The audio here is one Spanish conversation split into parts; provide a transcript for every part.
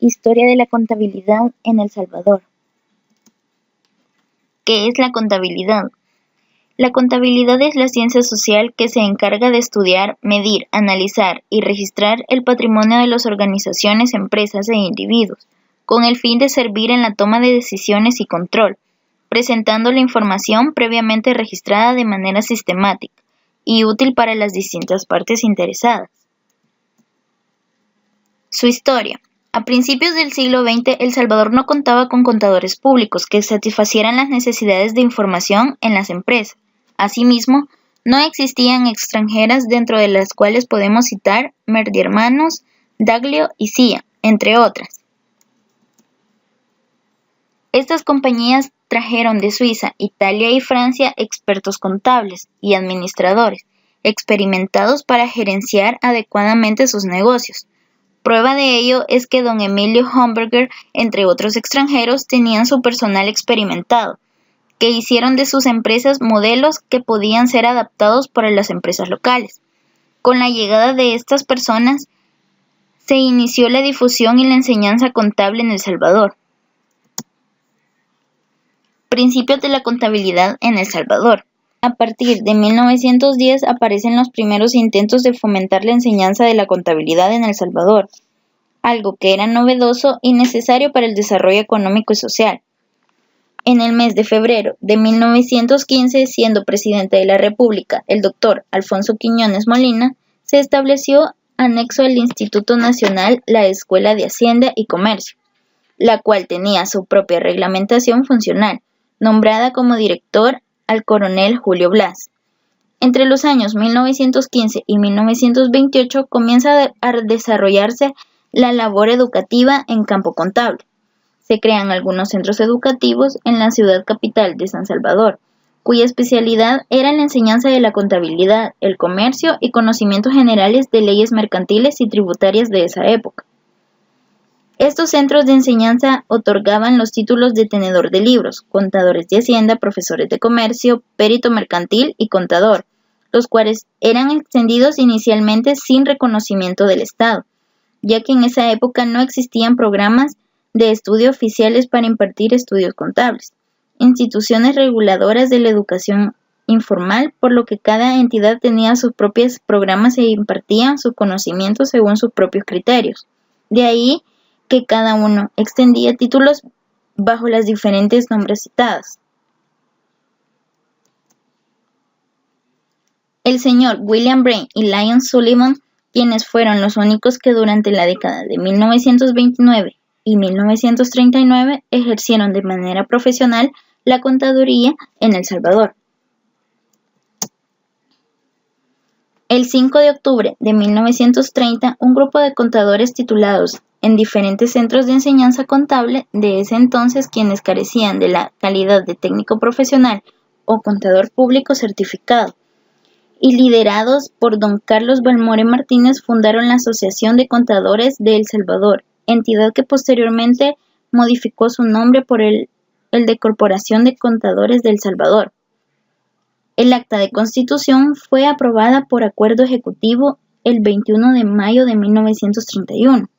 Historia de la contabilidad en El Salvador. ¿Qué es la contabilidad? La contabilidad es la ciencia social que se encarga de estudiar, medir, analizar y registrar el patrimonio de las organizaciones, empresas e individuos, con el fin de servir en la toma de decisiones y control, presentando la información previamente registrada de manera sistemática y útil para las distintas partes interesadas. Su historia. A principios del siglo XX, El Salvador no contaba con contadores públicos que satisfacieran las necesidades de información en las empresas. Asimismo, no existían extranjeras, dentro de las cuales podemos citar Merdi Hermanos, Daglio y CIA, entre otras. Estas compañías trajeron de Suiza, Italia y Francia expertos contables y administradores, experimentados para gerenciar adecuadamente sus negocios. Prueba de ello es que don Emilio Homberger, entre otros extranjeros, tenían su personal experimentado, que hicieron de sus empresas modelos que podían ser adaptados para las empresas locales. Con la llegada de estas personas, se inició la difusión y la enseñanza contable en El Salvador. Principios de la contabilidad en El Salvador. A partir de 1910 aparecen los primeros intentos de fomentar la enseñanza de la contabilidad en El Salvador, algo que era novedoso y necesario para el desarrollo económico y social. En el mes de febrero de 1915, siendo presidente de la República el doctor Alfonso Quiñones Molina, se estableció anexo al Instituto Nacional la Escuela de Hacienda y Comercio, la cual tenía su propia reglamentación funcional, nombrada como director al coronel Julio Blas. Entre los años 1915 y 1928 comienza a desarrollarse la labor educativa en campo contable. Se crean algunos centros educativos en la ciudad capital de San Salvador, cuya especialidad era la enseñanza de la contabilidad, el comercio y conocimientos generales de leyes mercantiles y tributarias de esa época. Estos centros de enseñanza otorgaban los títulos de tenedor de libros, contadores de hacienda, profesores de comercio, perito mercantil y contador, los cuales eran extendidos inicialmente sin reconocimiento del Estado, ya que en esa época no existían programas de estudio oficiales para impartir estudios contables, instituciones reguladoras de la educación informal, por lo que cada entidad tenía sus propios programas e impartían sus conocimientos según sus propios criterios. De ahí que cada uno extendía títulos bajo las diferentes nombres citadas. El señor William Brain y Lyon Sullivan, quienes fueron los únicos que durante la década de 1929 y 1939 ejercieron de manera profesional la contaduría en El Salvador. El 5 de octubre de 1930, un grupo de contadores titulados en diferentes centros de enseñanza contable de ese entonces, quienes carecían de la calidad de técnico profesional o contador público certificado, y liderados por don Carlos Balmore Martínez, fundaron la Asociación de Contadores de El Salvador, entidad que posteriormente modificó su nombre por el de Corporación de Contadores de El Salvador. El acta de constitución fue aprobada por acuerdo ejecutivo el 21 de mayo de 1931.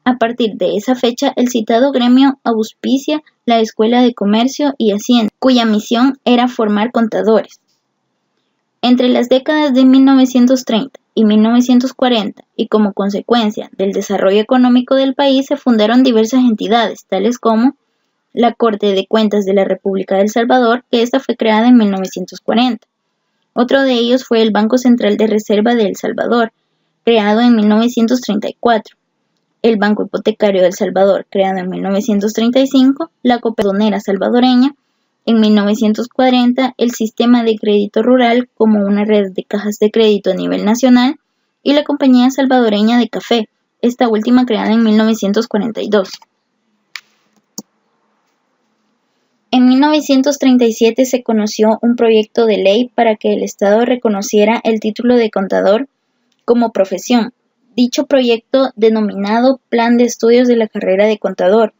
A partir de esa fecha, el citado gremio auspicia la Escuela de Comercio y Hacienda, cuya misión era formar contadores. Entre las décadas de 1930 y 1940, y como consecuencia del desarrollo económico del país, se fundaron diversas entidades, tales como la Corte de Cuentas de la República de El Salvador, que esta fue creada en 1940. Otro de ellos fue el Banco Central de Reserva de El Salvador, creado en 1934. El Banco Hipotecario de El Salvador, creado en 1935, la Cooperativa Salvadoreña, en 1940, el Sistema de Crédito Rural como una red de cajas de crédito a nivel nacional, y la Compañía Salvadoreña de Café, esta última creada en 1942. En 1937 se conoció un proyecto de ley para que el Estado reconociera el título de contador como profesión. Dicho proyecto, denominado Plan de Estudios de la Carrera de Contador,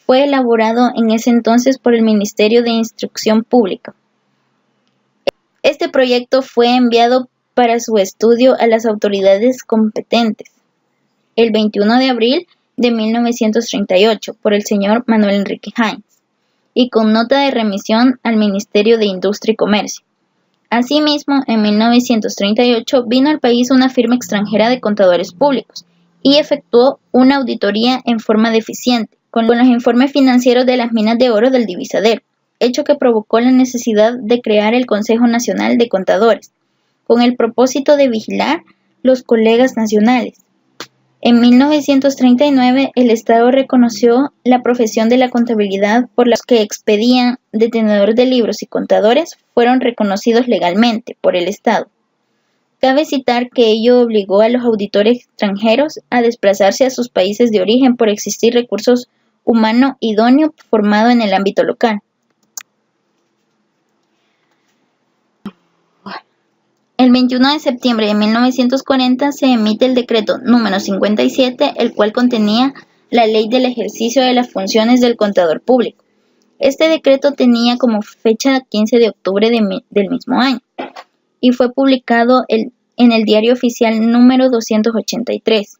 fue elaborado en ese entonces por el Ministerio de Instrucción Pública. Este proyecto fue enviado para su estudio a las autoridades competentes. El 21 de abril de 1938 por el señor Manuel Enrique Hines y con nota de remisión al Ministerio de Industria y Comercio. Asimismo, en 1938 vino al país una firma extranjera de contadores públicos y efectuó una auditoría en forma deficiente con los informes financieros de las minas de oro del divisadero, hecho que provocó la necesidad de crear el Consejo Nacional de Contadores, con el propósito de vigilar los colegas nacionales. En 1939, el Estado reconoció la profesión de la contabilidad por los que expedían de tenedores de libros y contadores fueron reconocidos legalmente por el Estado. Cabe citar que ello obligó a los auditores extranjeros a desplazarse a sus países de origen por existir recursos humano idóneo formado en el ámbito local. El 21 de septiembre de 1940 se emite el decreto número 57, el cual contenía la ley del ejercicio de las funciones del contador público. Este decreto tenía como fecha 15 de octubre del mismo año y fue publicado en el Diario Oficial número 283.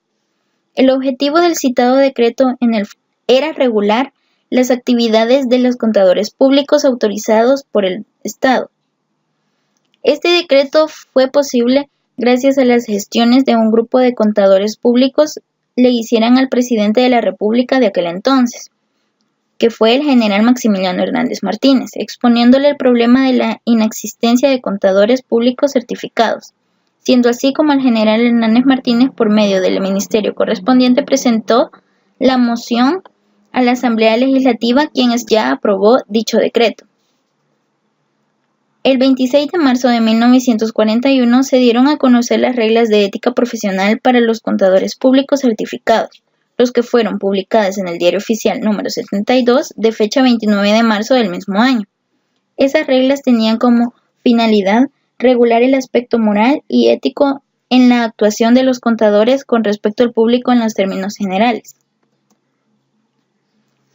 El objetivo del citado decreto era regular las actividades de los contadores públicos autorizados por el Estado. Este decreto fue posible gracias a las gestiones de un grupo de contadores públicos le hicieran al presidente de la República de aquel entonces, que fue el general Maximiliano Hernández Martínez, exponiéndole el problema de la inexistencia de contadores públicos certificados, siendo así como el general Hernández Martínez, por medio del ministerio correspondiente, presentó la moción a la Asamblea Legislativa, quienes ya aprobó dicho decreto. El 26 de marzo de 1941 se dieron a conocer las reglas de ética profesional para los contadores públicos certificados, los que fueron publicadas en el Diario Oficial número 72 de fecha 29 de marzo del mismo año. Esas reglas tenían como finalidad regular el aspecto moral y ético en la actuación de los contadores con respecto al público en los términos generales.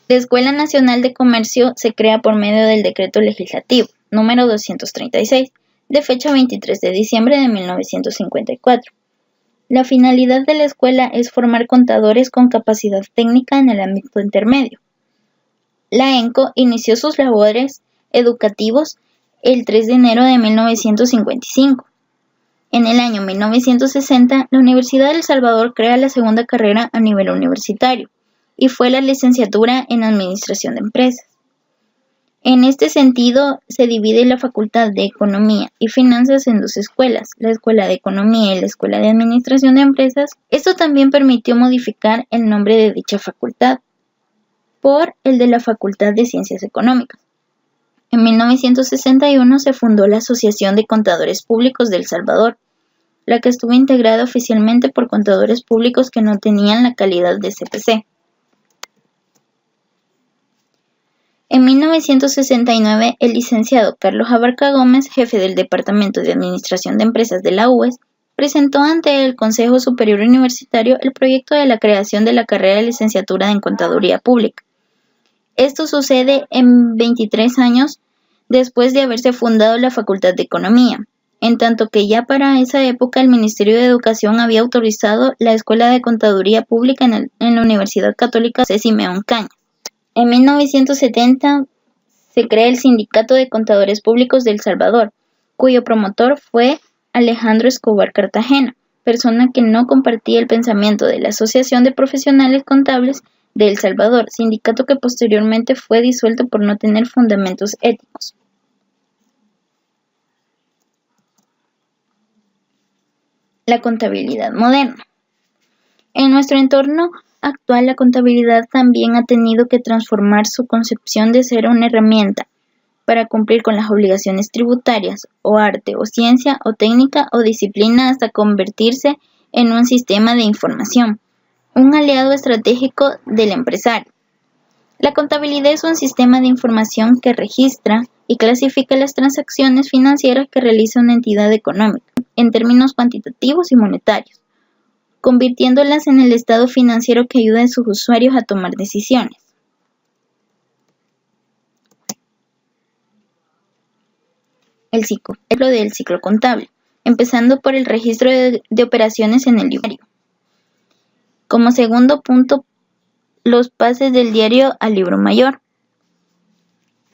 La Escuela Nacional de Comercio se crea por medio del Decreto Legislativo número 236, de fecha 23 de diciembre de 1954. La finalidad de la escuela es formar contadores con capacidad técnica en el ámbito intermedio. La ENCO inició sus labores educativos el 3 de enero de 1955. En el año 1960, la Universidad de El Salvador crea la segunda carrera a nivel universitario, y fue la licenciatura en Administración de Empresas. En este sentido, se divide la Facultad de Economía y Finanzas en dos escuelas, la Escuela de Economía y la Escuela de Administración de Empresas. Esto también permitió modificar el nombre de dicha facultad por el de la Facultad de Ciencias Económicas. En 1961 se fundó la Asociación de Contadores Públicos de El Salvador, la que estuvo integrada oficialmente por contadores públicos que no tenían la calidad de CPC. En 1969, el licenciado Carlos Abarca Gómez, jefe del Departamento de Administración de Empresas de la UES, presentó ante el Consejo Superior Universitario el proyecto de la creación de la carrera de licenciatura en Contaduría Pública. Esto sucede en 23 años después de haberse fundado la Facultad de Economía, en tanto que ya para esa época el Ministerio de Educación había autorizado la Escuela de Contaduría Pública en la Universidad Católica C. Simeón Cañas. En 1970 se crea el Sindicato de Contadores Públicos de El Salvador, cuyo promotor fue Alejandro Escobar Cartagena, persona que no compartía el pensamiento de la Asociación de Profesionales Contables de El Salvador, sindicato que posteriormente fue disuelto por no tener fundamentos éticos. La contabilidad moderna. En nuestro entorno actual, la contabilidad también ha tenido que transformar su concepción de ser una herramienta para cumplir con las obligaciones tributarias, o arte, o ciencia, o técnica, o disciplina, hasta convertirse en un sistema de información, un aliado estratégico del empresario. La contabilidad es un sistema de información que registra y clasifica las transacciones financieras que realiza una entidad económica, en términos cuantitativos y monetarios, convirtiéndolas en el estado financiero que ayuda a sus usuarios a tomar decisiones. El ciclo del ciclo contable, empezando por el registro de operaciones en el diario. Como segundo punto, los pases del diario al libro mayor.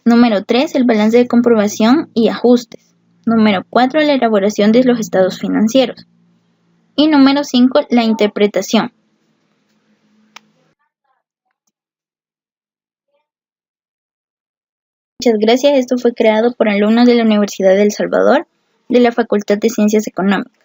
Número 3, el balance de comprobación y ajustes. Número 4, la elaboración de los estados financieros. Y número 5, la interpretación. Muchas gracias. Esto fue creado por alumnos de la Universidad de El Salvador, de la Facultad de Ciencias Económicas.